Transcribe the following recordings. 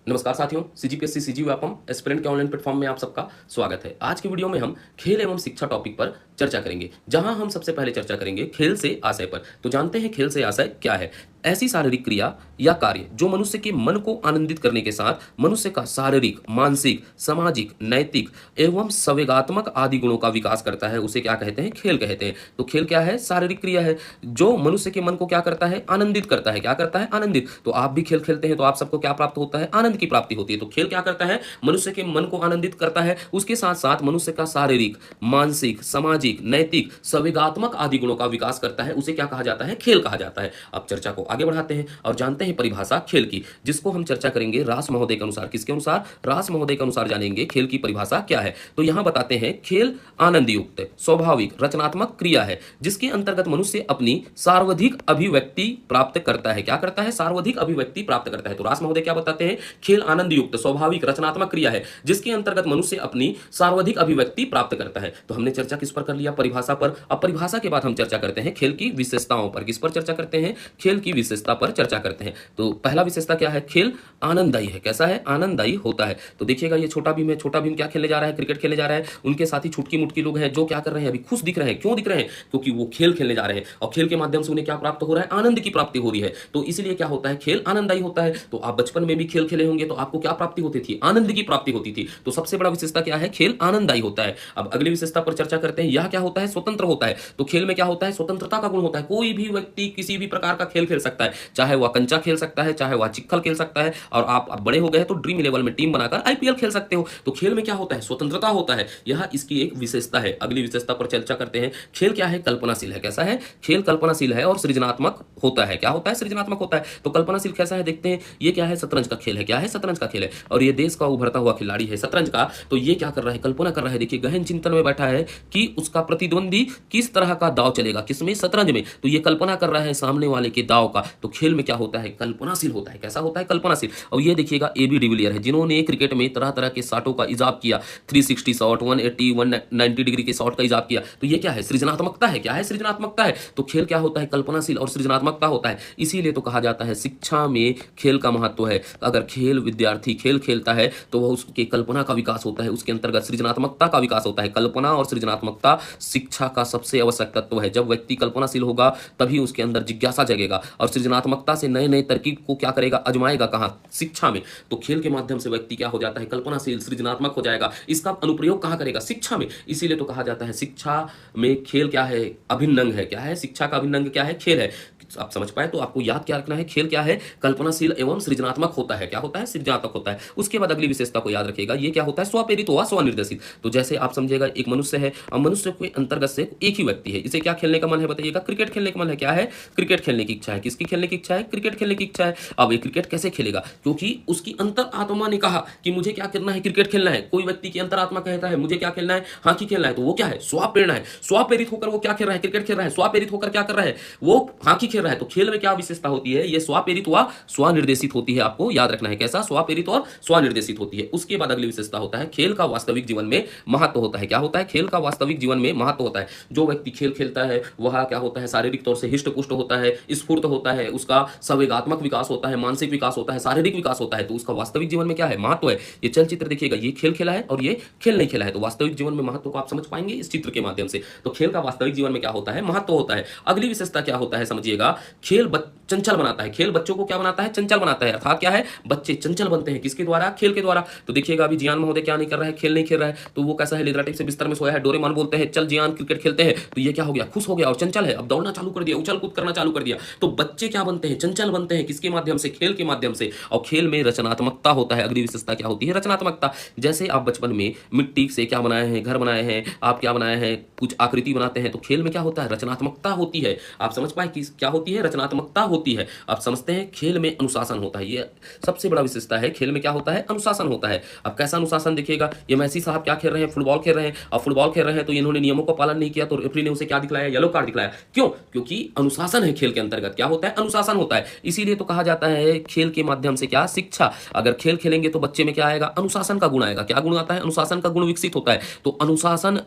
नमस्कार साथियों, CGPSC CG Vyapam aspirant के ऑनलाइन प्लेटफॉर्म में आप सबका स्वागत है। आज की वीडियो में हम खेल एवं शिक्षा टॉपिक पर चर्चा करेंगे, जहां हम सबसे पहले चर्चा करेंगे खेल से आशय पर। तो जानते हैं खेल से आशय क्या है। ऐसी शारीरिक क्रिया या कार्य जो मनुष्य के मन को आनंदित करने के साथ मनुष्य का शारीरिक, मानसिक, सामाजिक, नैतिक एवं संवेगात्मक आदि गुणों का विकास करता है, उसे क्या कहते हैं? खेल कहते हैं। तो खेल क्या है? शारीरिक क्रिया है जो मनुष्य के मन को क्या करता है? आनंदित करता है। क्या करता है? आनंदित। तो आप भी खेल खेलते हैं तो आप सबको क्या प्राप्त होता है? आनंद की प्राप्ति होती है। तो खेल क्या करता है? मनुष्य के मन को आनंदित करता है, उसके साथ साथ मनुष्य का शारीरिक, मानसिक, सामाजिक, नैतिक, संवेगात्मक आदि गुणों का विकास करता है, उसे क्या कहा जाता है? खेल कहा जाता है। अब चर्चा को आगे बढ़ाते हैं और जानते हैं परिभाषा खेल की, जिसको हम चर्चा करेंगे रास महोदय के अनुसार। किसके अनुसार? रास महोदय के अनुसार जानेंगे खेल की परिभाषा क्या है। तो यहां बताते हैं, खेल आनंद युक्त, स्वाभाविक, रचनात्मक क्रिया है जिसके अंतर्गत मनुष्य अपनी सार्वधिक अभिव्यक्ति प्राप्त करता है। क्या करता है? सार्वधिक अभिव्यक्ति प्राप्त करता है। तो रास महोदय क्या बताते हैं? खेल आनंद युक्त, स्वाभाविक, रचनात्मक क्रिया है जिसके अंतर्गत मनुष्य अपनी सर्वाधिक अभिव्यक्ति प्राप्त करता है। तो हमने चर्चा किस पर कर लिया? परिभाषा पर। अब परिभाषा के बाद हम चर्चा करते हैं खेल की विशेषताओं पर। किस पर चर्चा करते हैं? खेल की विशेषता पर चर्चा करते हैं। तो पहला विशेषता क्या है? खेल आनंददायी है। कैसा है? आनंददायी होता है। तो देखिएगा, ये छोटा भीम है। छोटा भीम क्या खेलने जा रहा है? क्रिकेट खेलने जा रहा है। उनके साथी छुटकी मुटकी लोग हैं जो क्या कर रहे हैं? अभी खुश दिख रहे हैं। क्यों दिख रहे हैं? क्योंकि वो खेल खेलने जा रहे हैं और खेल के माध्यम से उन्हें क्या प्राप्त हो रहा है? आनंद की प्राप्ति हो रही है। तो इसलिए क्या होता है? खेल आनंददायी होता है। तो आप बचपन में भी खेल खेले होंगे तो आपको क्या प्राप्ति होती थी? आनंद की प्राप्ति होती थी। तो सबसे बड़ा विशेषता क्या है? खेल आनंददायी होता है। अब अगली विशेषता पर चर्चा करते हैं। यह क्या होता है? स्वतंत्र होता है। तो खेल में क्या होता है? स्वतंत्रता का गुण होता है। कोई भी व्यक्ति किसी भी प्रकार का खेल खेल सकता है, चाहे वह कंचा खेल सकता है, चाहे वह चिक्कल खेल सकता है, और आप अब बड़े हो गए तो ड्रीम इलेवन में टीम बनाकर आईपीएल खेल सकते हो। तो खेल में क्या होता है? स्वतंत्रता होता है। यह इसकी एक विशेषता है। अगली विशेषता पर चर्चा करते हैं। खेल क्या है? कल्पनाशील है। कैसा है? खेल कल्पनाशील है और सृजनात्मक होता है। क्या होता है? सृजनात्मक होता है। तो कल्पनाशील कैसा है? देखते हैं। ये क्या है? शतरंज का खेल है। क्या है? शतरंज का खेल है और ये देश का उभरता हुआ खिलाड़ी है शतरंज का। तो ये क्या कर रहा है? कल्पना कर रहा है। देखिए, गहन चिंतन में बैठा है कि उसका प्रतिद्वंदी किस तरह का दाव चलेगा। किसमें? शतरंज में। तो ये कल्पना कर रहा है सामने वाले के दाव का। तो खेल में क्या होता है? कल्पनाशील होता है। कैसा होता है? कल्पनाशील। और ये देखिएगा, एबी डिविलियर है जिन्होंने क्रिकेट में तरह तरह के शॉटों का इजाफ किया। 360 शॉट, 180, 190 डिग्री के शॉट का इजाफ किया। तो ये क्या है? सृजनात्मकता है। क्या है? सृजनात्मकता है। तो खेल क्या होता है? कल्पनाशील और सृजनात्मकता होता है। इसीलिए तो कहा जाता है शिक्षा में खेल का महत्व है। अगर खेल विद्यार्थी खेल खेलता है तो वह उसके कल्पना का विकास होता है, उसके अंतर्गत सृजनात्मकता का विकास होता है। कल्पना और सृजनात्मकता शिक्षा का सबसे आवश्यक तत्व है। जब व्यक्ति कल्पनाशील होगा तभी उसके अंदर जिज्ञासा जगेगा और सृजनात्मकता से नए नए तरकीब को क्या करेगा? आजमाएगा। कहाँ? शिक्षा में। तो खेल के माध्यम से व्यक्ति क्या हो जाता है? कल्पनाशील, सृजनात्मक हो जाएगा। इसका अनुप्रयोग कहाँ करेगा? शिक्षा में। इसीलिए तो कहा जाता है शिक्षा में खेल क्या है? अभिन्न अंग है। क्या है? शिक्षा का अभिन्न अंग क्या है? खेल है। आप समझ पाए तो आपको याद क्या रखना है? खेल क्या है? कल्पनाशील एवं सृजनात्मक होता है। क्या होता है? सृजनात्मक होता है। उसके बाद अगली विशेषता को याद रखिएगा। ये क्या होता है? स्वप्रेरित हुआ, स्वनिर्देशित। तो जैसे आप समझिएगा, एक मनुष्य है और मनुष्य के अंतर्गत से एक ही व्यक्ति है, इसे क्या खेलने का मन है? बताइएगा। क्रिकेट खेलने का मन है। क्या है? क्रिकेट खेलने की इच्छा है। किसकी खेलने की इच्छा है? क्रिकेट खेलने की इच्छा है। अब ये क्रिकेट कैसे खेलेगा? क्योंकि उसकी अंतर आत्मा ने कहा कि मुझे क्या करना है? क्रिकेट खेलना है। कोई व्यक्ति की अंतरात्मा कहता है मुझे क्या खेलना है? हॉकी खेलना है। तो वो क्या है? स्वप्रेरणा है। स्वप्रेरित होकर वो क्या खेल रहा है? क्रिकेट खेल रहा है। स्वप्रेरित होकर क्या कर रहा है? वो हॉकी खेल रहा है। तो खेल में क्या विशेषता होती है? ये स्वप्रेरित हुआ, स्वनिर्देशित होती है। आपको याद रखना है कैसा? स्वप्रेरित और स्वनिर्देशित होती है। उसके बाद अगली विशेषता होता है खेल का वास्तविक जीवन में महत्व होता है। क्या होता है? खेल का वास्तविक जीवन में महत्व होता है। जो व्यक्ति खेल खेलता है वह क्या होता है? शारीरिक तौर से हिष्ट पुष्ट होता है, स्फूर्त होता है, उसका संवेगात्मक विकास होता है, मानसिक विकास होता है, शारीरिक विकास होता है। तो उसका वास्तविक जीवन में क्या है? महत्व है। ये चलचित्र देखिएगा, ये खेल खेला है और ये खेल नहीं खेला है। तो वास्तविक जीवन में महत्व को आप समझ पाएंगे इस चित्र के माध्यम से। तो खेल का वास्तविक जीवन में क्या होता है? महत्व होता है। अगली विशेषता क्या होता है? समझिएगा, खेल चंचल बनाता है। खेल बच्चों को क्या बनाता है? चंचल बनाता है। अर्थात क्या है? बच्चे चंचल बनते हैं। किसके द्वारा? खेल के द्वारा। तो देखिएगा, अभी जियान महोदय क्या नहीं कर रहा है? खेल नहीं खेल रहा है। तो वो कैसा है? लेदरा टेप से बिस्तर में सोया है। डोरेमोन बोलते हैं चल जियान क्रिकेट खेलते हैं। तो ये क्या हो गया? खुश हो गया और चंचल है। अब दौड़ना चालू कर दिया, उछल कूद करना चालू कर दिया। तो बच्चे क्या बनते हैं? चंचल बनते हैं। किसके माध्यम से? खेल के माध्यम से। और खेल में रचनात्मकता होता है। अगली विशेषता क्या होती है? रचनात्मकता। जैसे आप बचपन में मिट्टी से क्या बनाए हैं? घर बनाए हैं। आप क्या बनाए हैं? कुछ आकृति बनाते हैं। तो खेल में क्या होता है? रचनात्मकता होती है। आप समझ पाए कि क्या होती है? रचनात्मकता होती है। आप समझते हैं खेल में अनुशासन होता है। ये सबसे बड़ा विशेषता है। खेल में क्या होता है? अनुशासन होता है। अब कैसा अनुशासन? देखिएगा, ये मैसी साहब क्या खेल रहे हैं? फुटबॉल खेल रहे हैं। और फुटबॉल खेल रहे हैं तो इन्होंने नियमों का पालन नहीं किया तो रेफरी ने उसे क्या दिखलाया? येलो कार्ड दिखलाया। क्यों? क्योंकि अनुशासन है। खेल के अंतर्गत क्या होता है? अनुशासन होता है। इसीलिए तो कहा जाता है खेल के माध्यम से क्या? शिक्षा। अगर खेल खेलेंगे तो बच्चे में क्या आएगा? अनुशासन का गुण आएगा। क्या गुण आता है? अनुशासन का गुण विकसित होता है। तो अनुशासन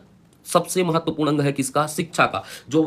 सबसे महत्वपूर्ण अंग है किसका? शिक्षा का। जो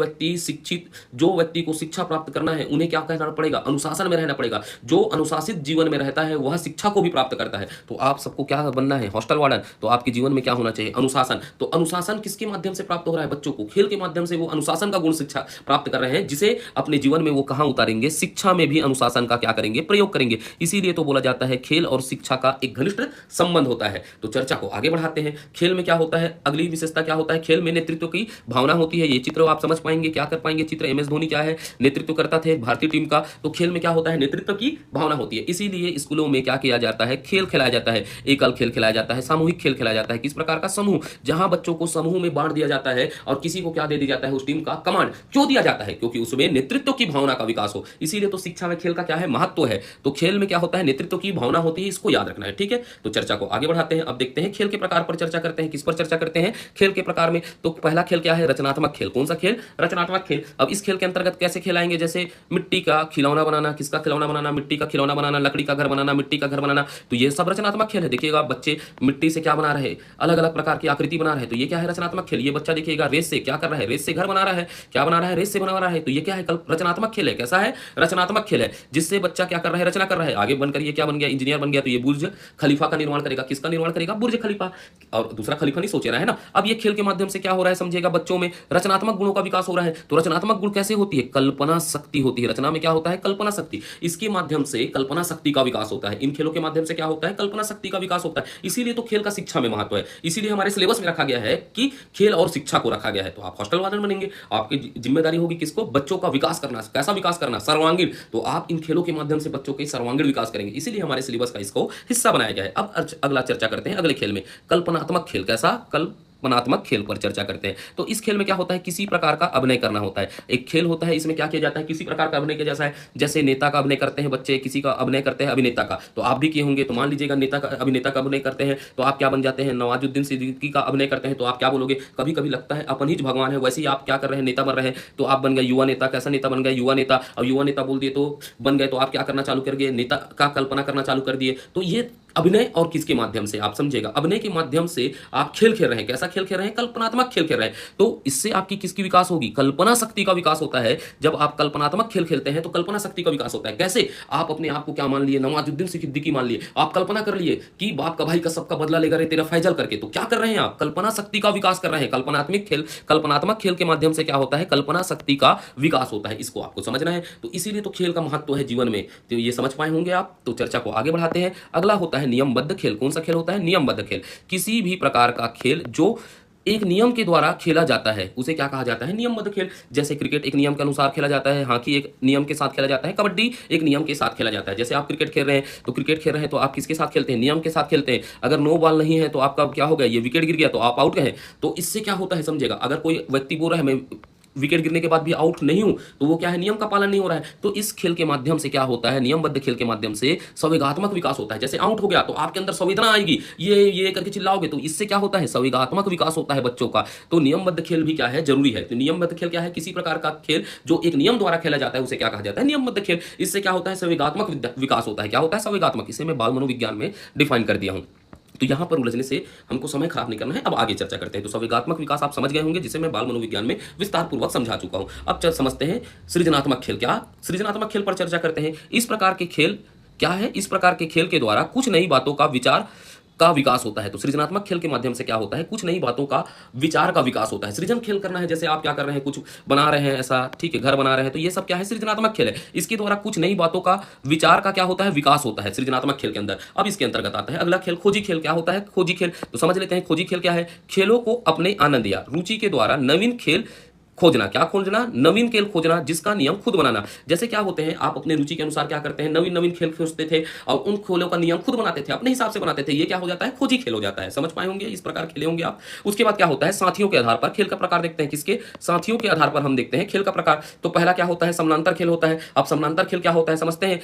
व्यक्ति को शिक्षा प्राप्त करना है उन्हें क्या करना पड़ेगा? अनुशासन में रहना पड़ेगा। जो अनुशासित जीवन में रहता है वह शिक्षा को भी प्राप्त करता है। तो आप सबको क्या बनना है? Hostel warden. तो आपके जीवन में क्या होना चाहिए? अनुशासन। तो अनुशासन किसके माध्यम से प्राप्त हो रहा है? बच्चों को खेल के माध्यम से वो अनुशासन का गुण शिक्षा प्राप्त कर रहे हैं, जिसे अपने जीवन में वो कहां उतारेंगे? शिक्षा में भी अनुशासन का क्या करेंगे? प्रयोग करेंगे। इसीलिए तो बोला जाता है खेल और शिक्षा का एक घनिष्ठ संबंध होता है। तो चर्चा को आगे बढ़ाते हैं। खेल में क्या होता है? अगली विशेषता क्या होता है? खेल में नेतृत्व की भावना होती है। ये चित्र आप समझ पाएंगे, क्या कर पाएंगे चित्र? एमएस धोनी क्या है? नेतृत्व करता थे भारतीय टीम का। तो खेल में क्या होता है? नेतृत्व की भावना होती है। इसीलिए स्कूलों में क्या किया जाता है? खेल खिलाया जाता है। एकल खेल खिलाया जाता है, सामूहिक खेल खिलाया जाता है। किस प्रकार का? समूह। जहां बच्चों को समूह में बांट दिया जाता है और किसी को क्या दे दिया जाता है? उस टीम का कमांड। क्यों दिया जाता है? क्योंकि उसमें नेतृत्व की भावना का विकास हो। इसीलिए तो शिक्षा में खेल का क्या है? महत्व है। तो खेल में क्या होता है? नेतृत्व की भावना होती है। इसको याद रखना है, ठीक है। तो चर्चा को आगे बढ़ाते हैं। अब देखते हैं खेल के प्रकार पर चर्चा करते हैं। किस पर चर्चा करते हैं? खेल के प्रकार में। तो पहला खेल क्या है? रचनात्मक खेल। कौन सा खेल? रचनात्मक खेल। अब इस खेल के अंतर्गत कैसे खेलाएंगे? जैसे मिट्टी का खिलौना बनाना। किसका खिलौना बनाना? मिट्टी का खिलौना बनाना, लकड़ी का घर बनाना, मिट्टी का घर बनाना। तो ये सब रचनात्मक खेल है। देखिएगा बच्चे मिट्टी से क्या बना रहे हैं? अलग अलग प्रकार की आकृति बना रहे हैं। तो ये क्या है? रचनात्मक खेल। ये बच्चा देखिएगा रेस से क्या कर रहा है? रेस से घर बना रहा है। क्या बना रहा है? रेस से बना रहा है। तो ये क्या है? रचनात्मक खेल है। कैसा है? रचनात्मक खेल है, जिससे बच्चा क्या कर रहा है? रचना कर रहा है। आगे बनकर ये क्या बन गया? इंजीनियर बन गया। तो ये बुर्ज खलीफा का निर्माण करेगा। किसका निर्माण करेगा? बुर्ज खलीफा। और दूसरा खलीफा नहीं सोच रहा है ना। अब ये खेल के माध्यम से क्या हो रहा है? समझिएगा बच्चों में रचनात्मक गुणों का विकास हो रहा है। तो रचनात्मक गुण कैसे होती है? कल्पना शक्ति होती है। रचना में क्या होता है? कल्पना शक्ति। इसके माध्यम से कल्पना शक्ति का विकास होता है। इन खेलों के माध्यम से क्या होता है? कल्पना शक्ति का विकास होता है। इसीलिए तो खेल का शिक्षा में महत्व है। इसीलिए हमारे सिलेबस में रखा गया है कि खेल और शिक्षा को रखा गया है। तो आप हॉस्टल वार्डन बनेंगे, आपकी जिम्मेदारी होगी किसको? बच्चों का विकास करना। कैसा विकास करना? सर्वांगीण। तो आप इन खेलों के माध्यम से बच्चों के सर्वांगीण विकास करेंगे। इसीलिए हमारे सिलेबस का इसको हिस्सा बनाया गया है। अब अगला चर्चा करते हैं अगले खेल में। कल्पनात्मक खेल। कैसा? कल्पनात्मक खेल पर चर्चा करते हैं। तो इस खेल में क्या होता है? किसी प्रकार का अभिनय करना होता है। एक खेल होता है, इसमें क्या किया जाता है? किसी प्रकार का अभिनय किया जैसा है। जैसे नेता का अभिनय करते हैं बच्चे, किसी का अभिनय करते हैं अभिनेता का। तो आप भी किए होंगे। तो मान लीजिएगा नेता का अभिनेता का अभिनय करते हैं तो आप क्या बन जाते हैं? नवाजुद्दीन सिद्दीकी का अभिनय करते हैं तो आप क्या बोलोगे? कभी कभी लगता है अपन ही भगवान है। वैसे ही आप क्या कर रहे हैं? नेता बन रहे हैं तो आप बन गए युवा नेता। कैसा नेता बन गए? युवा नेता। अब युवा नेता बोल दिए तो बन गए, तो आप क्या करना चालू कर दिए? नेता का कल्पना करना चालू कर दिए। तो ये अभिनय और किसके माध्यम से? आप समझिएगा, अभिनय के माध्यम से आप खेल खेल रहे हैं। कैसा खेल खेल रहे हैं? कल्पनात्मक खेल खेल रहे हैं। तो इससे आपकी किसकी विकास होगी? कल्पना शक्ति का विकास होता है। जब आप कल्पनात्मक खेल खेलते हैं तो कल्पना शक्ति का विकास होता है। कैसे? आप अपने आप को क्या मान लिए? नवाजुद्दीन सिद्दीकी मान लिए। आप कल्पना कर लिए कि बाप का भाई का सबका बदला लेगा रे तेरा फैजल करके। तो क्या कर रहे हैं आप? कल्पना शक्ति का विकास कर रहे हैं। कल्पनात्मक खेल के माध्यम से क्या होता है? कल्पना शक्ति का विकास होता है। इसको आपको समझना है। तो इसीलिए तो खेल का महत्व है जीवन में। तो ये समझ पाए होंगे आप। तो चर्चा को आगे बढ़ाते हैं। अगला होता है नियमबद्ध खेल। कौन सा खेल होता है? नियमबद्ध खेल। किसी भी प्रकार का खेल जो एक नियम के द्वारा खेला जाता है उसे क्या कहा जाता है? नियमबद्ध खेल। जैसे क्रिकेट एक नियम के अनुसार खेला जाता है, हॉकी एक नियम के साथ खेला जाता है, कबड्डी एक नियम के साथ खेला जाता है। जैसे आप क्रिकेट खेल रहे हैं तो आप किसके साथ खेलते हैं? नियम के साथ खेलते हैं। अगर नो बॉल नहीं है तो आपका क्या हो गया? ये विकेट गिर गया तो आप आउट गए। तो इससे क्या होता है समझेगा, अगर कोई व्यक्ति बोल रहा है मैं विकेट गिरने के बाद भी आउट नहीं हूं तो वो क्या है? नियम का पालन नहीं हो रहा है। तो इस खेल के माध्यम से क्या होता है? नियमबद्ध खेल के माध्यम से संवेगात्मक विकास होता है। जैसे आउट हो गया तो आपके अंदर संवेदना आएगी, ये करके चिल्लाओगे, तो इससे क्या होता है? संवेगात्मक विकास होता है बच्चों का। तो नियमबद्ध खेल भी क्या है? जरूरी है। तो नियमबद्ध खेल क्या है? किसी प्रकार का खेल जो एक नियम द्वारा खेला जाता है उसे क्या कहा जाता है? नियमबद्ध खेल। इससे क्या होता है? संवेगात्मक विकास होता है। क्या होता है? संवेगात्मक। इसे मैं बाल मनोविज्ञान में डिफाइन कर दिया हूं। तो यहां पर उलझने से हमको समय खराब नहीं करना है। अब आगे चर्चा करते हैं। तो संवेगात्मक विकास आप समझ गए होंगे, जिसे मैं बाल मनोविज्ञान में विस्तार पूर्वक समझा चुका हूं। अब चल समझते हैं सृजनात्मक खेल। क्या? सृजनात्मक खेल पर चर्चा करते हैं। इस प्रकार के खेल क्या है? इस प्रकार के खेल के द्वारा कुछ नई बातों का विचार का विकास होता है। तो सृजनात्मक खेल के माध्यम से क्या होता है? कुछ नई बातों का विचार का विकास होता है। सृजन खेल करना है, जैसे आप क्या कर रहे हैं? कुछ बना रहे हैं, ऐसा ठीक है, घर बना रहे हैं, तो ये सब क्या है? सृजनात्मक खेल है। इसके द्वारा कुछ नई बातों का विचार का क्या होता है? विकास होता है सृजनात्मक खेल के अंदर। अब इसके अंतर्गत आता है अगला खेल खोजी खेल। क्या होता है? खोजी खेल। तो समझ लेते हैं खोजी खेल क्या है। खेलों को अपने आनंद या रुचि के द्वारा नवीन खेल खोजना। क्या खोजना? नवीन खेल खोजना, जिसका नियम खुद बनाना। जैसे क्या होते हैं, आप अपने रुचि के अनुसार क्या करते हैं? नवीन नवीन खेल खोजते थे और उन खेलों का नियम खुद बनाते थे, अपने हिसाब से बनाते थे। ये क्या हो जाता है? खोजी खेल हो जाता है। समझ पाए होंगे, इस प्रकार खेले होंगे आप। उसके बाद क्या होता है? साथियों के आधार पर खेल का प्रकार देखते हैं। किसके? साथियों के आधार पर हम देखते हैं खेल का प्रकार। तो पहला क्या होता है? समानांतर खेल होता है। अब समानांतर खेल क्या होता है समझते हैं।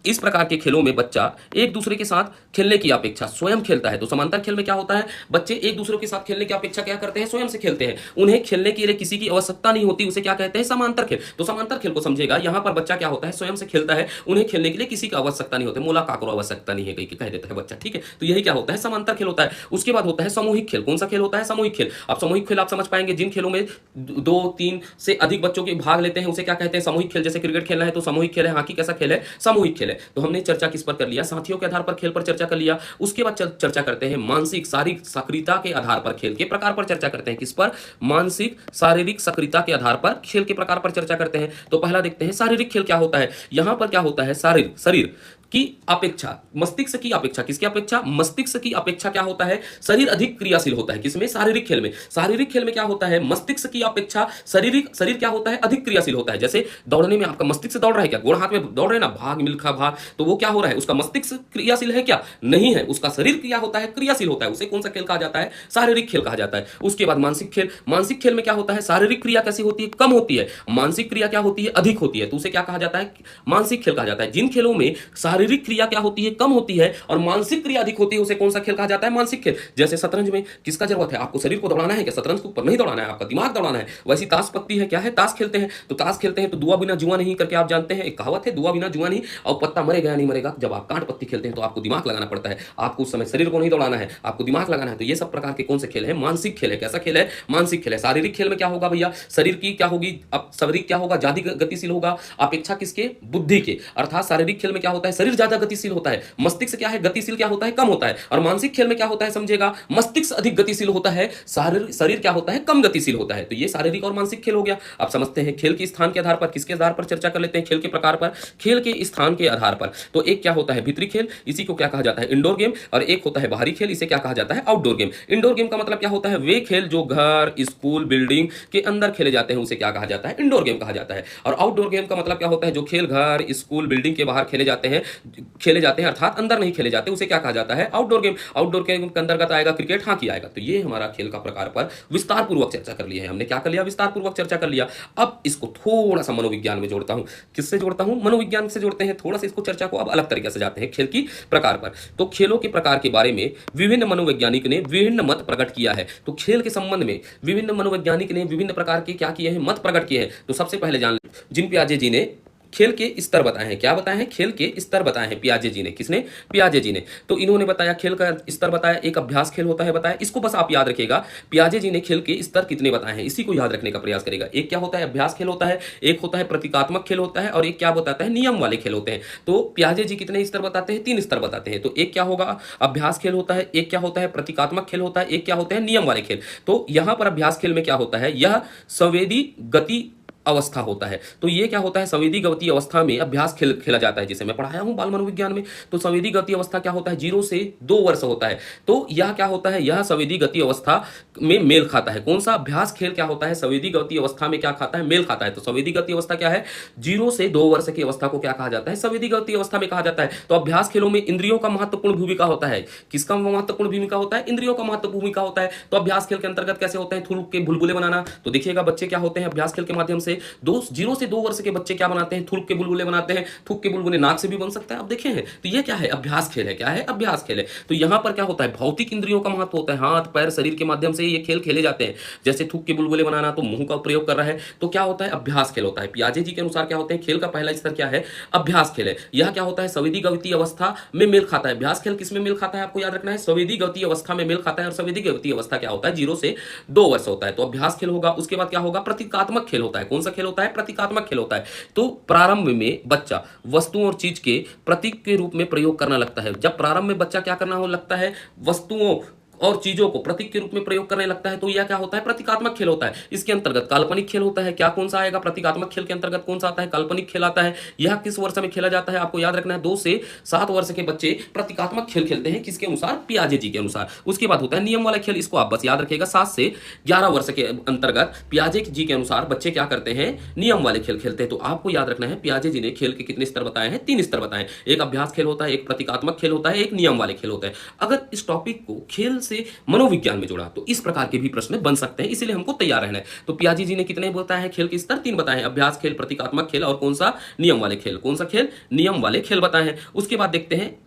इस प्रकार के खेलों में बच्चा एक दूसरे के साथ खेलने की अपेक्षा स्वयं खेलता है। तो समांतर खेल में क्या होता है, बच्चे एक दूसरे के साथ खेलने की अपेक्षा क्या करते हैं, स्वयं से खेलते हैं। उन्हें खेलने के लिए किसी की आवश्यकता नहीं होती, उसे क्या कहते हैं, समांतर खेल। तो समांतर खेल को समझेगा, यहां पर बच्चा क्या होता है, स्वयं से खेलता है, उन्हें खेलने के लिए किसी की आवश्यकता नहीं होती, मोला काकरो आवश्यकता नहीं है कह देता है बच्चा, ठीक है। तो यही क्या होता है, समांतर खेल होता है। उसके बाद होता है सामूहिक खेल। कौन सा खेल होता है, सामूहिक खेल। अब सामूहिक खेल आप समझ पाएंगे, जिन खेलों में 2-3 से अधिक बच्चों के भाग लेते हैं उसे क्या कहते हैं, सामूहिक खेल। जैसे क्रिकेट खेलना है तो सामूहिक खेल है, हॉकी कैसा खेल है, सामूहिक खेल है। तो हमने चर्चा किस पर कर लिया, साथियों के आधार पर खेल पर चर्चा कर लिया। उसके बाद चर्चा करते हैं मानसिक शारीरिक सक्रियता के आधार पर खेल के प्रकार पर चर्चा करते हैं। किस पर, मानसिक शारीरिक सक्रियता के आधार पर खेल के प्रकार पर चर्चा करते हैं। तो पहला देखते हैं शारीरिक खेल क्या होता है। यहां पर क्या होता है, शरीर की अपेक्षा मस्तिष्क की अपेक्षा, किसकी अपेक्षा, मस्तिष्क की अपेक्षा क्या होता है, शरीर अधिक क्रियाशील होता है। किसमें, शारीरिक खेल में। शारीरिक खेल में क्या होता है, मस्तिष्क की अपेक्षा शरीर क्या होता है, अधिक क्रियाशील होता है। जैसे दौड़ने में आपका मस्तिष्क दौड़ रहा है क्या, गोड़ हाथ में दौड़ रहे ना, भाग मिल्खा भाग, तो वो क्या हो रहा है, उसका मस्तिष्क क्रियाशील है क्या, नहीं है, उसका शरीर क्या होता है, क्रियाशील होता है। उसे कौन सा खेल कहा जाता है, शारीरिक खेल कहा जाता है। उसके बाद मानसिक खेल। मानसिक खेल में क्या होता है, शारीरिक क्रिया कैसी होती है, कम होती है, मानसिक क्रिया क्या होती है, अधिक होती है। तो उसे क्या कहा जाता है, मानसिक खेल कहा जाता है। जिन खेलों में शारीरिक क्रिया क्या होती है, कम होती है, और मानसिक क्रिया अधिक होती है, उसे कौन सा खेल कहा जाता है, मानसिक खेल। जैसे शतरंज में किसका जरूरत है, आपको शरीर को दौड़ाना है क्या, शतरंज के ऊपर नहीं दौड़ाना है, आपका दिमाग दौड़ाना है। वैसी ताश पत्ती है, क्या है, ताश खेलते हैं। तो ताश खेलते हैं तो दुआ बिना जुआ नहीं करके आप जानते हैं, एक कहावत है, दुआ बिना जुआ नहीं, और पत्ता मरेगा या नहीं मरेगा। जब आप कांट पत्ती खेलते हैं तो आपको दिमाग लगाना पड़ता है, आपको उस समय शरीर को नहीं दौड़ाना है, आपको दिमाग लगाना है। तो ये सब प्रकार के कौन से खेल है, मानसिक खेल है। कैसा खेल है, मानसिक खेल है। शारीरिक खेल में क्या होगा भैया, शरीर की क्या होगी, अब शरीर क्या होगा, ज्यादा गतिशील होगा अपेक्षा किसके, बुद्धि के। अर्थात शारीरिक खेल में क्या होता है, शरीर ज्यादा गतिशील होता है, मस्तिष्क क्या है, गतिशील क्या होता है, कम होता है। और मानसिक खेल में क्या होता है, समझेगा, मस्तिष्क अधिक गतिशील होता है, शरीर क्या होता है, कम गतिशील होता है। तो ये शारीरिक और मानसिक खेल हो गया। अब समझते हैं खेल के स्थान के आधार पर, किसके आधार पर चर्चा कर लेते हैं, खेल के प्रकार पर, खेल के स्थान के आधार पर। तो एक क्या होता है, भीतरी खेल, इसी को क्या कहा जाता है, इंडोर गेम। और एक होता है बाहरी खेल, इसे क्या कहा जाता है, आउटडोर गेम। इंडोर गेम का मतलब क्या होता है, वे खेल जो घर, स्कूल, बिल्डिंग के अंदर खेले जाते हैं, उसे क्या कहा जाता है, इंडोर गेम कहा जाता है। और आउटडोर गेम का मतलब क्या होता है, जो खेल घर, स्कूल, बिल्डिंग के बाहर खेले जाते हैं अर्थात अंदर नहीं खेले जाते, उसे क्या कहा जाता है, आउटडोर गेम। आउटडोर गेम के अंतर्गत आएगा क्रिकेट, हॉकी आएगा। तो ये हमारा खेल का प्रकार पर विस्तार पूर्वक चर्चा कर लिया है हमने। क्या कर लिया, विस्तार पूर्वक चर्चा कर लिया। अब इसको थोड़ा सा मनोविज्ञान में जोड़ता हूं। किससे जोड़ता हूं, मनोविज्ञान से जोड़ते हैं। थोड़ा सा इसको चर्चा को अब अलग तरीके से जाते हैं खेल की प्रकार पर। तो खेलों के प्रकार के बारे में विभिन्न मनोवैज्ञानिक ने विभिन्न मत प्रकट किया है। तो खेल के संबंध में विभिन्न मनोवैज्ञानिक ने विभिन्न प्रकार के क्या किए हैं, मत प्रकट किए हैं। तो सबसे पहले जान लें, जिन पियाजे जी ने खेल के स्तर बताए हैं। क्या बताए हैं, खेल के स्तर बताए हैं पियाजे जी ने। किसने, पियाजे जी ने। तो इन्होंने बताया खेल का स्तर बताया, एक अभ्यास खेल होता है बताया। इसको बस आप याद रखिएगा, पियाजे जी ने खेल के स्तर कितने बताए हैं, इसी को याद रखने का प्रयास करेगा। एक क्या होता है, अभ्यास खेल होता है, एक होता है प्रतीकात्मक खेल होता है, और एक क्या बताता है, नियम वाले खेल होते हैं। तो पियाजे जी कितने स्तर बताते हैं, 3 स्तर बताते हैं। तो एक क्या होगा, अभ्यास खेल होता है, एक क्या होता है, प्रतीकात्मक खेल होता है, एक क्या होता है, नियम वाले खेल। तो यहां पर अभ्यास खेल में क्या होता है, यह संवेदी गति अवस्था होता है। तो ये क्या होता है, संवेदी गति अवस्था में अभ्यास खेला जाता है, जिसे मैं पढ़ाया हूं बाल मनोविज्ञान में। तो संवेदी गति अवस्था क्या होता है, 0 से 2 वर्ष होता है। तो यह क्या होता है, यह संवेदी गति अवस्था में मेल खाता है। कौन सा अभ्यास खेल क्या होता है, संवेदी गति अवस्था में क्या खाता है, मेल खाता है। तो संवेदी गति अवस्था क्या है, 0 से 2 वर्ष की अवस्था को क्या कहा जाता है, संवेदी गति अवस्था में कहा जाता है। तो अभ्यास खेलों में इंद्रियों का महत्वपूर्ण भूमिका होता है। किसका महत्वपूर्ण भूमिका होता है, इंद्रियों का महत्वपूर्ण भूमिका होता है। तो अभ्यास खेल के अंतर्गत कैसे होते हैं, थूक के बुलबुले बनाना। तो देखिएगा बच्चे क्या होते हैं, अभ्यास खेल के माध्यम से 0 से 2 वर्ष के बच्चे क्या बनाते हैं, थूक के बुलबुले बनाते हैं। थूक के बुलबुले नाक से भी बन सकता है, आप देखे हैं। तो ये क्या है, अभ्यास खेल है। क्या है, अभ्यास खेल है। तो यहां पर क्या होता है, भौतिक इंद्रियों का महत्व होता है। हाथ पैर शरीर के माध्यम से ये खेल खेले जाते हैं। जैसे थूक के बुलबुले बनाना, तो मुंह का प्रयोग कर रहा है, तो क्या होता है, अभ्यास खेल होता है। पियाजे जी के अनुसार क्या होते हैं, खेल का पहला स्तर क्या है, अभ्यास खेल है। यह क्या होता है, संवेदी गति अवस्था में मेल खाता है। अभ्यास खेल किसमें मेल खाता है, आपको याद रखना है, संवेदी गति अवस्था में मेल खाता है। और संवेदी गति अवस्था क्या होता है, 0 से 2 वर्ष होता है। तो अभ्यास खेल होगा। उसके बाद क्या होगा, प्रतीकात्मक खेल होता है। कौन सा खेल होता है, प्रतीकात्मक खेल होता है। तो प्रारंभ में बच्चा वस्तुओं और चीज के प्रतीक के रूप में प्रयोग करना लगता है। जब प्रारंभ में बच्चा क्या करना हो लगता है, वस्तुओं और चीजों को प्रतीक के रूप में प्रयोग करने लगता है, तो यह क्या होता है, प्रतीकात्मक खेल होता है। इसके अंतर्गत काल्पनिक खेल होता है। क्या कौन सा आएगा, प्रतीकात्मक खेल के अंतर्गत कौन सा आता है, काल्पनिक खेल आता है। यह किस वर्ष में खेला जाता है, आपको याद रखना है, 2 से 7 वर्ष के बच्चे प्रतीकात्मक खेल खेलते हैं। किसके अनुसार, पियाजे जी के अनुसार। उसके बाद होता है नियम वाला खेल। इसको आप बस याद रखिएगा, 7 से 11 वर्ष के अंतर्गत पियाजे जी के अनुसार बच्चे क्या करते हैं, नियम वाले खेल खेलते हैं। तो आपको याद रखना है, पियाजे जी ने खेल के कितने स्तर बताए हैं, 3 स्तर बताए हैं। एक अभ्यास खेल होता है, एक प्रतीकात्मक खेल होता है, एक नियम वाले खेल होता है। अगर इस टॉपिक को खेल से मनोविज्ञान में जोड़ा। तो इस प्रकार के भी प्रश्न बन सकते हैं, इसीलिए हमको तैयार रहना है। तो पियाजी जी ने कितने बताए हैं खेल के स्तर? 3 बताए हैं, अभ्यास खेल, प्रतीकात्मक खेल और कौन सा? नियम वाले खेल। कौन सा खेल? नियम वाले खेल बताए हैं। उसके बाद देखते हैं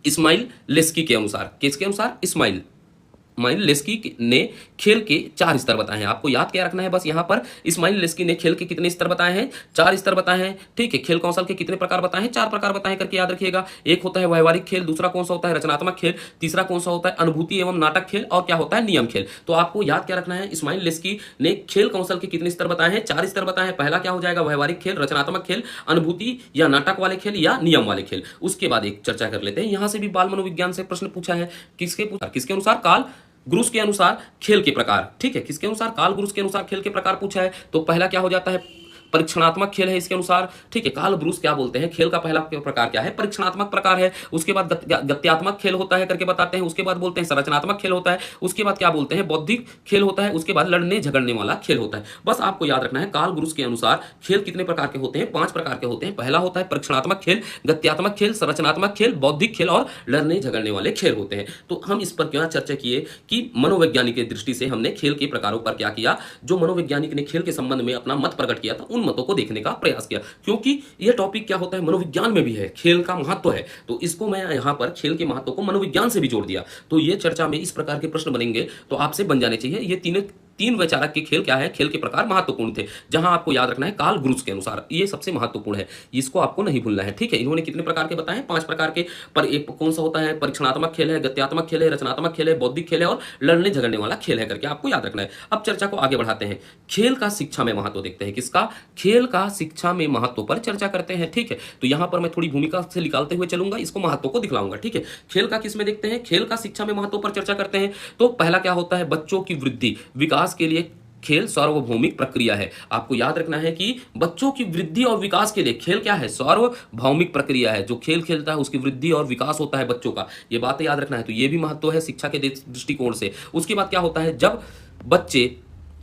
इस्माइल लेस्की के अनुसार, किसके अनुसार? इस्माइल लेस्की ने खेल के 4 स्तर बताए हैं। आपको याद क्या रखना है बस यहाँ पर, इस्माइल लेस्की ने खेल के कितने स्तर बताए हैं? 4 स्तर बताए हैं। ठीक है, खेल कौशल के कितने प्रकार बताए हैं? 4 प्रकार बताए करके याद रखिएगा। एक होता है व्यवहारिक खेल, दूसरा कौन सा होता है? रचनात्मक खेल, तीसरा कौन सा होता है? अनुभूति एवं नाटक खेल, और क्या होता है? नियम खेल। तो आपको याद क्या रखना है, इस्माइल लेस्की ने खेल कौशल के कितने स्तर बताए हैं? 4 स्तर बताए हैं। पहला क्या हो जाएगा? व्यवहारिक खेल, रचनात्मक खेल, अनुभूति या नाटक वाले खेल या नियम वाले खेल। उसके बाद एक चर्चा कर लेते हैं, यहां से भी बाल मनोविज्ञान से प्रश्न पूछा है। किसके अनुसार? कार्ल ग्रुस के अनुसार खेल के प्रकार। ठीक है, किसके अनुसार? कार्ल ग्रुस के अनुसार खेल के प्रकार पूछा है। तो पहला क्या हो जाता है? परीक्षणात्मक खेल है इसके अनुसार। ठीक है, कार्ल ब्रूस क्या बोलते हैं? खेल का पहला प्रकार क्या है? परीक्षणात्मक प्रकार है। उसके बाद गत्यात्मक खेल होता है करके बताते हैं। उसके बाद बोलते हैं संरचनात्मक खेल होता है। उसके बाद क्या बोलते हैं? बौद्धिक खेल होता है। उसके बाद लड़ने झगड़ने वाला खेल होता है। बस आपको याद रखना है, कार्ल ब्रूस के अनुसार खेल कितने प्रकार के होते हैं? 5 प्रकार के होते हैं। पहला होता है परीक्षणात्मक खेल, गत्यात्मक खेल, संरचनात्मक खेल, बौद्धिक खेल और लड़ने झगड़ने वाले खेल होते हैं। तो हम इस पर क्या चर्चा किए कि मनोवैज्ञानिक की दृष्टि से हमने खेल के प्रकारों पर क्या किया, जो मनोवैज्ञानिक ने खेल के संबंध में अपना मत प्रकट किया था, उन मतों को देखने का प्रयास किया। क्योंकि यह टॉपिक क्या होता है? मनोविज्ञान में भी है, खेल का महत्व है। तो इसको मैं यहां पर खेल के महत्व को मनोविज्ञान से भी जोड़ दिया। तो ये चर्चा में इस प्रकार के प्रश्न बनेंगे तो आपसे बन जाने चाहिए। ये तीन वैचारक के खेल क्या है, खेल के प्रकार महत्वपूर्ण थे, जहां आपको याद रखना है कार्ल ग्रुस के अनुसार ये सबसे महत्वपूर्ण है, इसको आपको नहीं भूलना है। ठीक है, इन्होंने कितने प्रकार के बताए? 5 प्रकार के। पर एक कौन सा होता है? परीक्षणात्मक खेल है, गत्यात्मक खेल है, रचनात्मक खेल है, बौद्धिक खेल है और लड़ने झगड़ने वाला खेल है करके आपको याद रखना है। अब चर्चा को आगे बढ़ाते हैं, खेल का शिक्षा में महत्व देखते हैं। किसका? खेल का शिक्षा में महत्व पर चर्चा करते हैं। ठीक है, तो यहां पर मैं थोड़ी भूमिका से निकालते हुए चलूंगा, इसको महत्व को दिखलाऊंगा। ठीक है, खेल का किस में देखते हैं? खेल का शिक्षा में महत्व पर चर्चा करते हैं। तो पहला क्या होता है? बच्चों की वृद्धि विकास के लिए खेल सार्वभौमिक प्रक्रिया है। आपको याद रखना है कि बच्चों की वृद्धि और विकास के लिए खेल क्या है? सार्वभौमिक प्रक्रिया है। जो खेल खेलता है उसकी वृद्धि और विकास होता है बच्चों का, ये बात याद रखना है। तो ये भी महत्व है शिक्षा के दृष्टिकोण से। उसके बाद क्या होता है? जब बच्चे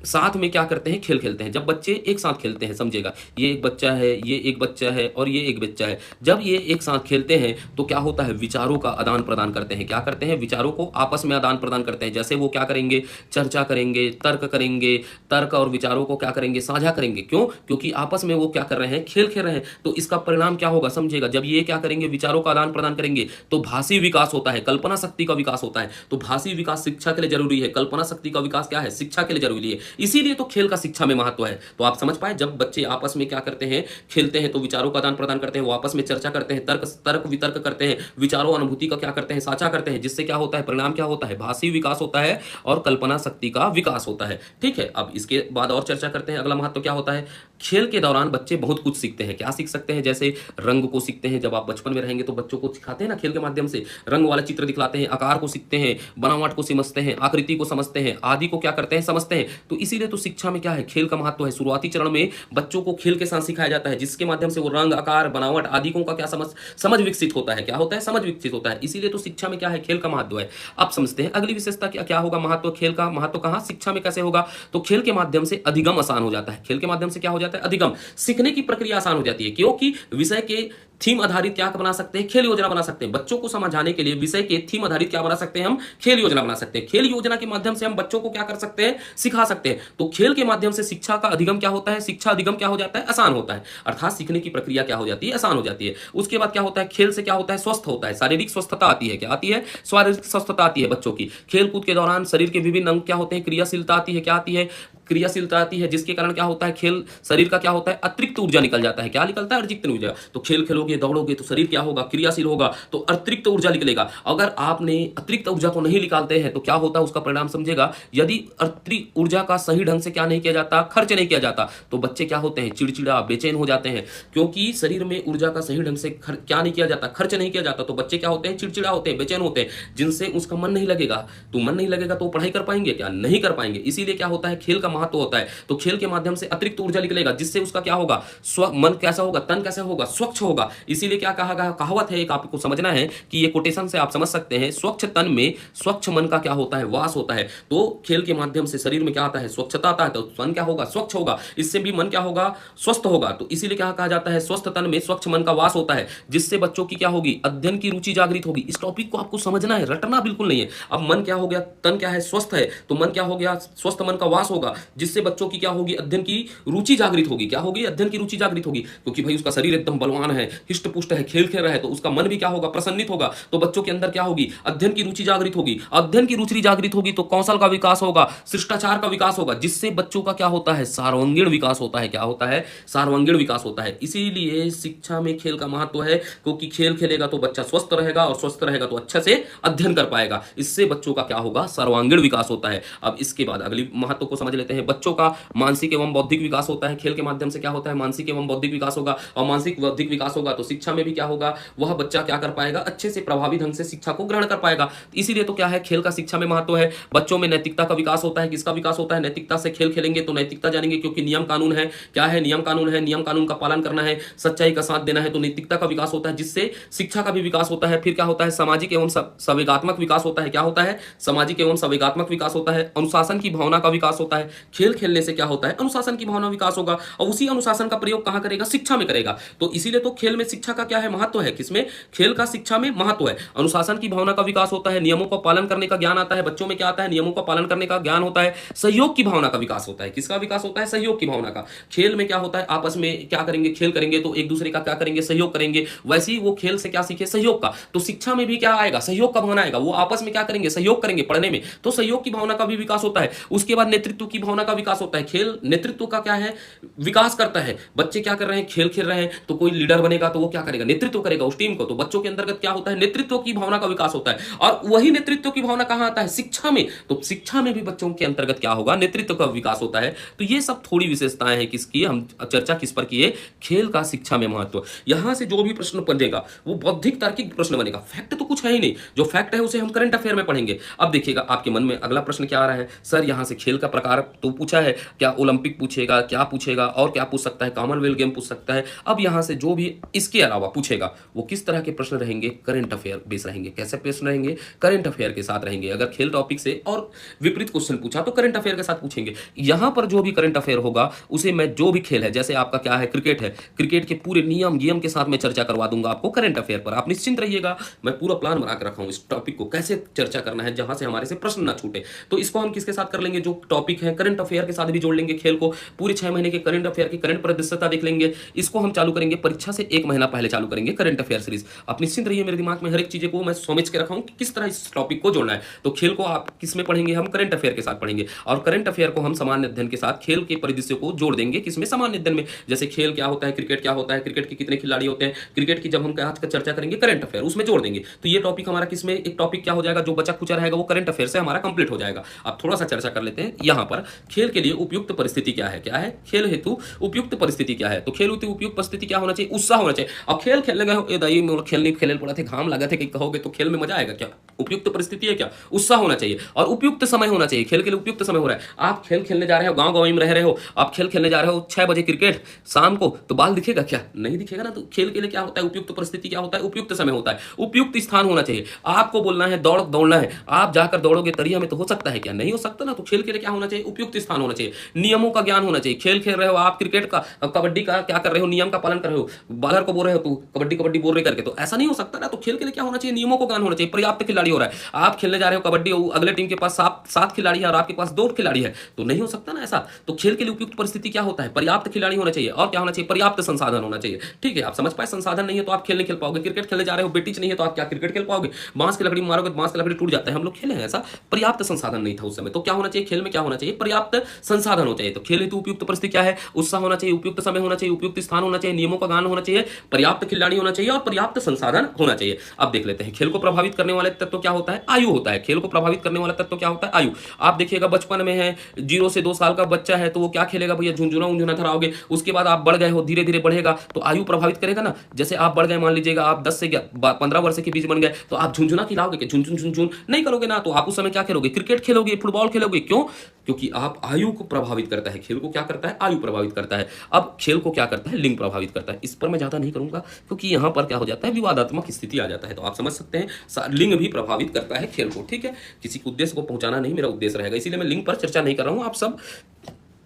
साथ में क्या करते हैं? खेल खेलते हैं। जब बच्चे एक साथ खेलते हैं, समझिएगा, ये एक बच्चा है, ये एक बच्चा है और ये एक बच्चा है, जब ये एक साथ खेलते हैं तो क्या होता है? विचारों का आदान प्रदान करते हैं। क्या करते हैं? विचारों को आपस में आदान प्रदान करते हैं। जैसे वो क्या करेंगे? चर्चा करेंगे, तर्क करेंगे, तर्क और विचारों को क्या करेंगे? साझा करेंगे। क्यों? क्योंकि आपस में वो क्या कर रहे हैं? खेल खेल रहे हैं। तो इसका परिणाम क्या होगा? समझिएगा, जब ये क्या करेंगे? विचारों का आदान प्रदान करेंगे तो भाषी विकास होता है, कल्पना शक्ति का विकास होता है। तो भाषी विकास शिक्षा के लिए जरूरी है, कल्पना शक्ति का विकास क्या है? शिक्षा के लिए जरूरी है। इसीलिए तो खेल का शिक्षा में महत्व है। तो आप समझ पाए, जब बच्चे आपस में क्या करते हैं? खेलते हैं, तो विचारों का आदान प्रदान करते हैं, वो आपस में चर्चा करते हैं, तर्क वितर्क करते हैं, विचारों अनुभूति का क्या करते हैं? साझा करते हैं, जिससे क्या होता है? परिणाम क्या होता है? भाषी विकास होता है और कल्पना शक्ति का विकास होता है। ठीक है, अब इसके बाद और चर्चा करते हैं। अगला महत्व क्या होता है? खेल के दौरान बच्चे बहुत कुछ सीखते हैं। क्या सीख सकते हैं? जैसे रंग को सीखते हैं। जब आप बचपन में रहेंगे तो बच्चों को सिखाते हैं ना, खेल के माध्यम से रंग वाला चित्र दिखलाते हैं, आकार को सीखते हैं, बनावट को समझते हैं, आकृति को समझते हैं, आदि को क्या करते हैं? समझते हैं। तो इसीलिए तो शिक्षा में क्या है? खेल का महत्व है। शुरुआती चरण में बच्चों को खेल के साथ सिखाया जाता है, जिसके माध्यम से वो रंग, आकार, बनावट आदि को का क्या समझ विकसित होता है। क्या होता है? समझ विकसित होता है। इसीलिए तो शिक्षा में क्या है? खेल का महत्व है। अब समझते हैं अगली विशेषता क्या होगा? महत्व, खेल का महत्व कहां? शिक्षा में कैसे होगा? तो खेल के माध्यम से अधिगम आसान हो जाता है। खेल के माध्यम से क्या हो जाता है? अधिगम, सीखने की प्रक्रिया आसान हो जाती है। क्योंकि विषय के थीम आधारित क्या बना सकते हैं? खेल योजना बना सकते हैं। बच्चों को समझाने के लिए विषय के थीम आधारित क्या बना सकते हैं? हम खेल योजना बना सकते हैं। खेल योजना के माध्यम से हम बच्चों को क्या कर सकते हैं? सिखा सकते हैं। तो खेल के माध्यम से शिक्षा का अधिगम क्या होता है? शिक्षा अधिगम क्या हो जाता है? आसान होता है। अर्थात सीखने की प्रक्रिया क्या हो जाती है? आसान हो जाती है। उसके बाद क्या होता है? खेल से क्या होता है? स्वस्थ होता है, शारीरिक स्वस्थता आती है। क्या आती है? शारीरिक स्वस्थता आती है बच्चों की। खेल कूद के दौरान शरीर के विभिन्न अंग क्या होते हैं? क्रियाशीलता आती है। क्या आती है? क्रियाशीलता आती है, जिसके कारण क्या होता है? खेल शरीर का क्या होता है? अतिरिक्त ऊर्जा निकल जाता है। क्या निकलता है? अतिरिक्त ऊर्जा। तो खेल खेलोगे, दौड़ोगे तो शरीर क्या होगा? क्रियाशील होगा, तो अतिरिक्त ऊर्जा निकलेगा। अगर आपने अतिरिक्त ऊर्जा को नहीं निकालते हैं तो क्या होता है? उसका परिणाम समझेगा, यदि अतिरिक्त ऊर्जा का सही ढंग से क्या नहीं किया जाता? खर्च नहीं किया जाता, तो बच्चे क्या होते हैं? चिड़चिड़ा, बेचैन हो जाते हैं। क्योंकि शरीर में ऊर्जा का सही ढंग से क्या नहीं किया जाता? खर्च नहीं किया जाता, तो बच्चे क्या होते हैं? चिड़चिड़ा होते हैं, बेचैन होते हैं, जिनसे उसका मन नहीं लगेगा। तो मन नहीं लगेगा तो पढ़ाई कर पाएंगे क्या? नहीं कर पाएंगे। इसीलिए क्या होता है? खेल का महत्व होता है। तो खेल के माध्यम से अतिरिक्त ऊर्जा निकलेगा, जिससे उसका क्या होगा, मन कैसा होगा, तन कैसा होगा, स्वच्छ होगा। इसीलिए क्या कहा गया, कहावत है एक, आपको समझना है कि ये कोटेशन से आप समझ सकते हैं, स्वच्छ तन में स्वच्छ मन का क्या होता है, वास होता है। तो खेल के माध्यम से शरीर में क्या आता है, स्वच्छता आता है, तो मन क्या होगा, स्वच्छ होगा, इससे भी मन क्या होगा, स्वस्थ होगा। तो इसीलिए क्या कहा जाता है, स्वस्थ तन में स्वच्छ मन का वास होता है, जिससे बच्चों की क्या होगी, अध्ययन की रुचि जागृत होगी। इस टॉपिक को आपको समझना है, रटना बिल्कुल नहीं है। अब मन क्या हो गया, तन क्या है, स्वस्थ है, तो मन क्या हो गया, स्वस्थ मन का वास होगा, जिससे बच्चों की क्या होगी, अध्ययन की रुचि जागृत होगी। क्या होगी, अध्ययन की रुचि जागृत होगी, क्योंकि भाई उसका शरीर एकदम बलवान है, हिष्ट पुष्ट है, खेल खेल रहा है, तो उसका मन भी क्या होगा, प्रसन्नित होगा। तो बच्चों के अंदर क्या होगी, अध्ययन की रुचि जागृत होगी। अध्ययन की रुचि जागृत होगी तो कौशल का विकास होगा, शिष्टाचार का विकास होगा, जिससे बच्चों का क्या होता है, सर्वांगीण विकास होता है। क्या होता है, सर्वांगीण विकास होता है। इसीलिए शिक्षा में खेल का महत्व है, क्योंकि खेल खेलेगा तो बच्चा स्वस्थ रहेगा, और स्वस्थ रहेगा तो अच्छे से अध्ययन कर पाएगा। इससे बच्चों का क्या होगा, सर्वांगीण विकास होता है। अब इसके बाद अगली महत्व को समझ लेते हैं। बच्चों का मानसिक एवं बौद्धिक विकास होता है। खेल के माध्यम से क्या होता है, मानसिक एवं बौद्धिक विकास होगा, और मानसिक बौद्धिक विकास होगा तो शिक्षा में भी क्या होगा, वह बच्चा क्या कर पाएगा, अच्छे से प्रभावी ढंग से शिक्षा को ग्रहण कर पाएगा। इसीलिए तो क्या है, खेल का शिक्षा में महत्व है। बच्चों में नैतिकता का विकास होता है। किसका विकास होता है, नैतिकता से। खेल खेलेंगे तो नैतिकता जानेंगे, क्योंकि नियम कानून है। क्या है, नियम कानून है, नियम कानून का पालन करना है, सच्चाई का साथ देना है, तो नैतिकता का विकास होता है, जिससे शिक्षा का भी विकास होता है। फिर क्या होता है, सामाजिक एवं संवेगात्मक विकास होता है। क्या होता है, सामाजिक एवं संवेगात्मक विकास होता है। अनुशासन की भावना का विकास होता है। खेल खेलने से क्या होता है, अनुशासन की भावना विकास होगा, और उसी अनुशासन का प्रयोग कहां करेगा, शिक्षा में करेगा। तो इसीलिए तो खेल में शिक्षा का क्या है, महत्व है। किसमें, खेल का शिक्षा में महत्व है। अनुशासन की भावना का विकास होता है, नियमों का पालन करने का ज्ञान आता है। बच्चों में क्या आता है, नियमों का पालन करने का ज्ञान होता है। सहयोग की भावना का विकास होता है। किसका विकास होता है, सहयोग की भावना का। खेल में क्या होता है, आपस में क्या करेंगे, खेल करेंगे तो एक दूसरे का क्या करेंगे, सहयोग करेंगे। वैसे ही वो खेल से क्या सीखे, सहयोग का। तो शिक्षा में भी क्या आएगा, सहयोग का भावना आएगा। वो आपस में क्या करेंगे, सहयोग करेंगे पढ़ने में, तो सहयोग की भावना का भी विकास होता है। उसके बाद नेतृत्व की भावना का विकास होता है। खेल नेतृत्व का क्या है, विकास करता है। बच्चे क्या कर रहे हैं, खेल खेल रहे हैं, तो कोई लीडर बनेगा तो वो क्या करेगा, नेतृत्व करेगा उस टीम को। तो बच्चों के अंतर्गत क्या होता है, नेतृत्व की भावना का विकास होता है। और वही नेतृत्व की भावना कहां आता है, शिक्षा में। तो शिक्षा में भी बच्चों के अंतर्गत क्या होगा, नेतृत्व का विकास होता है। तो ये सब थोड़ी विशेषताएं हैं किसकी, हम चर्चा किस पर किए, खेल का शिक्षा में महत्व। यहां से जो भी प्रश्न बनेगा वो बौद्धिक तार्किक प्रश्न बनेगा। फैक्ट तो कुछ है ही नहीं, जो फैक्ट है उसे हम करंट अफेयर में पढ़ेंगे। अब देखिएगा आपके मन में अगला प्रश्न क्या आ रहा है, सर यहां से खेल का प्रकार तो पूछा है, क्या ओलंपिक पूछेगा, क्या पूछेगा, और क्या पूछ सकता है, कॉमनवेल्थ गेम पूछ सकता है। अब यहां से जो भी इसके अलावा पूछेगा वो किस तरह के प्रश्न रहेंगे, करंट अफेयर बेस रहेंगे। कैसे प्रश्न रहेंगे, करंट अफेयर के साथ रहेंगे। अगर खेल टॉपिक से और विपरीत क्वेश्चन पूछा तो करंट अफेयर के साथ पूछेंगे। यहां पर जो भी करंट अफेयर होगा उसे मैं, जो भी खेल है, जैसे आपका क्या है, क्रिकेट है, क्रिकेट के पूरे नियम के साथ मैं चर्चा करवा दूंगा आपको करंट अफेयर पर। आप निश्चिंत रहिएगा, मैं पूरा प्लान बना कर रखा हूं इस टॉपिक को कैसे चर्चा करना है, जहां से हमारे से प्रश्न ना छूटे। तो इसको हम किसके साथ कर लेंगे, जो टॉपिक है करंट अफेयर के साथ भी जोड़ लेंगे खेल को। पूरे 6 महीने के करंट अफेयर की करंट परिदृश्यता देख लेंगे। इसको हम चालू करेंगे परीक्षा से 1 महीना पहले चालू करेंगे करंट अफेयर सीरीज। आप निश्चिंत रहिए, मेरे दिमाग में हर एक चीज को मैं समझ के रखा हूं कि किस तरह इस टॉपिक को जोड़ना है। तो खेल को आप किस में पढ़ेंगे, हम करंट अफेयर के साथ पढ़ेंगे, और करंट अफेयर को हम सामान्य अध्ययन के साथ खेल के परिदृश्य को जोड़ देंगे। किसमें, सामान्य अध्ययन में। जैसे खेल क्या होता है, क्रिकेट क्या होता है, क्रिकेट के कितने खिलाड़ी होते हैं, क्रिकेट की जब हम आज का चर्चा करेंगे करंट अफेयर उसमें जोड़ देंगे। तो ये टॉपिक हमारा किसमें, एक टॉपिक क्या हो जाएगा, जो बचा खुचा रहेगा वो करंट अफेयर से हमारा कंप्लीट हो जाएगा। अब थोड़ा सा चर्चा कर लेते हैं यहां पर, खेल के लिए उपयुक्त परिस्थिति क्या है। क्या है, खेल हेतु उपयुक्त परिस्थिति क्या है। तो खेल हेतु उपयुक्त परिस्थिति क्या होना चाहिए, उत्साह होना चाहिए। अब खेल खेलने गए, दाई में खेलने खेलने पड़ा थे, घाम लगा थे, कहीं कहोगे तो खेल में मजा आएगा क्या, उपयुक्त परिस्थिति है क्या, उत्साह होना चाहिए, और उपयुक्त समय होना चाहिए। खेल के लिए उपयुक्त समय हो रहा है, आप खेल खेलने जा रहे हो, गांव में रह रहे हो, आप खेल खेलने जा रहे हो 6 बजे क्रिकेट शाम को, तो बाल दिखेगा क्या, नहीं दिखेगा ना। तो खेल के लिए क्या होता है, उपयुक्त परिस्थिति क्या होता है, उपयुक्त समय होता है, उपयुक्त स्थान होना चाहिए। आपको बोलना है दौड़ना है, आप जाकर दौड़ोगे तरिया में, तो हो सकता है क्या, नहीं हो सकता ना। तो खेल के लिए क्या होना चाहिए, उपयुक्त स्थान होना चाहिए, नियमों का ज्ञान होना चाहिए। खेल खेल रहे हो आप, क्रिकेट का, कबड्डी का क्या कर रहे हो, नियम का पालन कर रहे हो, बालर को बोल रहे हो तू कबड्डी बोल रहे करके, तो ऐसा नहीं हो सकता ना। तो खेल के लिए क्या होना चाहिए, नियमों का ज्ञान होना चाहिए। पर्याप्त खिलाड़ी हो रहा है, आप खेलने जा रहे हो कबड्डी, अगले टीम के पास 7 खिलाड़ी है और आपके पास 2 खिलाड़ी है, तो नहीं हो सकता ना ऐसा। तो खेल के लिए उपयुक्त परिस्थिति क्या होता है, पर्याप्त खिलाड़ी होना चाहिए, और क्या होना चाहिए, पर्याप्त संसाधन होना चाहिए। ठीक है, आप समझ पाए, संसाधन नहीं है तो आप खेल नहीं खेल पाओगे। क्रिकेट खेलने जा रहे हो, बेटिच नहीं है तो आप क्या क्रिकेट खेल पाओगे, बांस की लकड़ी मारोगे, बांस की लकड़ी टूट जाता है। हम लोग खेले हैं ऐसा, पर्याप्त संसाधन नहीं था उस समय। तो क्या होना चाहिए, खेल में क्या होना चाहिए, पर्याप्त संसाधन होना चाहिए। तो खेल हेतु उपयुक्त परिस्थिति क्या है, उत्साह होना चाहिए, उपयुक्त समय होना चाहिए, उपयुक्त स्थान होना चाहिए, नियमों का ज्ञान होना चाहिए, पर्याप्त खिलाड़ी होना चाहिए, और पर्याप्त संसाधन होना चाहिए। अब देख लेते हैं खेल को प्रभावित करने वाले तत्व क्या होता है, आयु होता है। खेल को प्रभावित करने वाला तत्व क्या होता है, आयु। आप देखिएगा बचपन में है, 0 से 2 साल का बच्चा है तो वो क्या खेलेगा भैया, झुंझुना धराओगे। उसके बाद आप बढ़ गए हो, धीरे धीरे बढ़ेगा तो आयु प्रभावित करेगा ना। जैसे आप बढ़ गए, मान लीजिएगा आप 10 से 15 वर्ष के बीच बन गए, तो आप झुंझुना खिलाओगे कि झुंझुन नहीं करोगे ना। तो आप उस समय क्या खेलोगे, क्रिकेट खेलोगे, फुटबॉल खेलोगे। क्यों, क्योंकि आप आयु को प्रभावित करता है। खेल को क्या करता है? आयु प्रभावित करता है। अब खेल को क्या करता है? लिंग प्रभावित करता है। इस पर मैं ज़्यादा नहीं करूँगा क्योंकि यहाँ पर क्या हो जाता है, विवादात्मक स्थिति आ जाता है। तो आप समझ सकते हैं लिंग भी प्रभावित करता है खेल को। ठीक है, किसी उद्देश्य को पहुंचाना नहीं मेरा उद्देश्य रहेगा, इसीलिए मैं लिंग पर चर्चा नहीं कर रहा हूँ। आप सब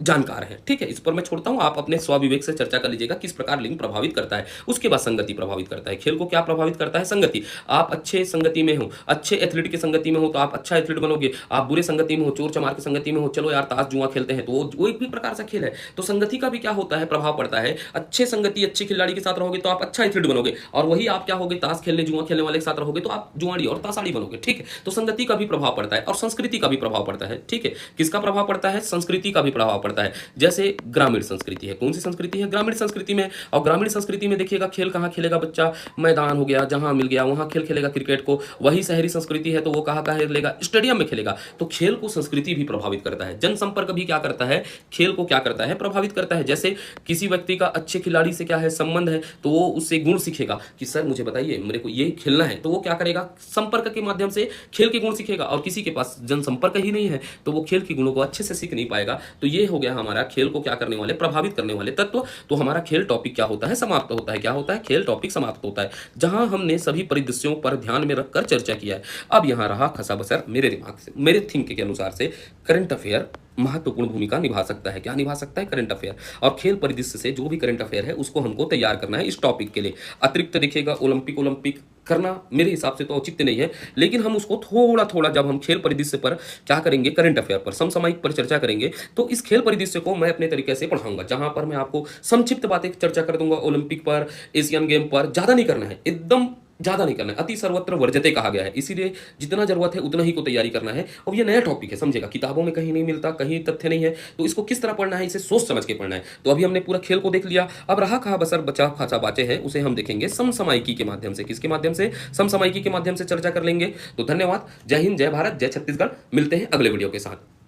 जानकार है, ठीक है, इस पर मैं छोड़ता हूं, आप अपने स्वविवेक से चर्चा कर लीजिएगा किस प्रकार लिंग प्रभावित करता है। उसके बाद संगति प्रभावित करता है। खेल को क्या प्रभावित करता है? संगति। आप अच्छे संगति में हो, अच्छे एथलीट की संगति में हो तो आप अच्छा एथलीट बनोगे। आप बुरे संगति में हो, चोर चमार की संगति में हो, चलो यार ताश जुआ खेलते हैं, तो वो एक भी प्रकार से खेल है। तो संगति का भी क्या होता है? प्रभाव पड़ता है। अच्छे संगति अच्छे खिलाड़ी के साथ रहोगे तो आप अच्छा एथलीट बनोगे, और वही आप क्या होगे, ताश खेलने जुआ खेलने वाले के साथ रहोगे तो आप जुआड़ी और ताशाड़ी बनोगे। ठीक है, तो संगति का भी प्रभाव पड़ता है और संस्कृति का भी प्रभाव पड़ता है। ठीक है, किसका प्रभाव पड़ता है? संस्कृति का भी प्रभाव पड़ता है। जैसे ग्रामीण संस्कृति है, कौन सी संस्कृति है? ग्रामीण संस्कृति में। और ग्रामीण संस्कृति में देखिएगा खेल कहाँ खेलेगा बच्चा? मैदान हो गया, जहां मिल गया वहां खेल खेलेगा क्रिकेट को। वही शहरी संस्कृति है तो वो कहाँ खेलेगा? स्टेडियम में खेलेगा। तो खेल को संस्कृति भी प्रभावित करता है। जनसंपर्क भी क्या करता है? खेल को क्या करता है? प्रभावित करता है। जैसे किसी व्यक्ति का अच्छे खिलाड़ी से क्या है, संबंध है, तो वो उससे गुण सीखेगा कि सर मुझे बताइए मेरे को ये खेलना है, तो वो क्या करेगा? संपर्क के माध्यम से खेल के गुण सीखेगा। और किसी के पास जनसंपर्क ही नहीं है तो वो खेल के गुणों को अच्छे से सीख नहीं पाएगा। तो ये हो गया हमारा खेल को क्या करने वाले, प्रभावित करने वाले तत्व। तो हमारा खेल टॉपिक क्या होता है? समाप्त होता है। क्या होता है? खेल टॉपिक समाप्त होता है, जहां हमने सभी परिदृश्यों पर ध्यान में रखकर चर्चा किया है। अब यहां रहा खसा बसर मेरे दिमाग से, मेरे थिंक के अनुसार से करंट अफेयर महत्वपूर्ण भूमिका निभा सकता है। क्या निभा सकता है? Current affair. और खेल परिदृश्य से जो भी करंट अफेयर है उसको हमको तैयार करना है इस टॉपिक के लिए। अतिरिक्त देखिएगा ओलंपिक करना मेरे हिसाब से तो औचित्य नहीं है, लेकिन हम उसको थोड़ा थोड़ा जब हम खेल परिदृश्य पर क्या करेंगे, करंट अफेयर पर, समसामयिक पर चर्चा करेंगे, तो इस खेल परिदृश्य को मैं अपने तरीके से पढ़ाऊंगा, जहां पर मैं आपको संक्षिप्त बातें चर्चा कर दूंगा। ओलंपिक पर, एशियन गेम पर ज्यादा नहीं करना है, एकदम ज्यादा नहीं करना है। अति सर्वत्र वर्जते कहा गया है, इसीलिए जितना जरूरत है उतना ही को तैयारी करना है। और ये नया टॉपिक है, समझेगा, किताबों में कहीं नहीं मिलता, कहीं तथ्य नहीं है, तो इसको किस तरह पढ़ना है, इसे सोच समझ के पढ़ना है। तो अभी हमने पूरा खेल को देख लिया, अब रहा कहा बसर बचा खासा बाचे है, उसे हम देखेंगे समसामयिकी के माध्यम से। किसके माध्यम से? समसामयिकी के माध्यम से चर्चा कर लेंगे। तो धन्यवाद, जय हिंद, जय भारत, जय छत्तीसगढ़। मिलते हैं अगले वीडियो के साथ।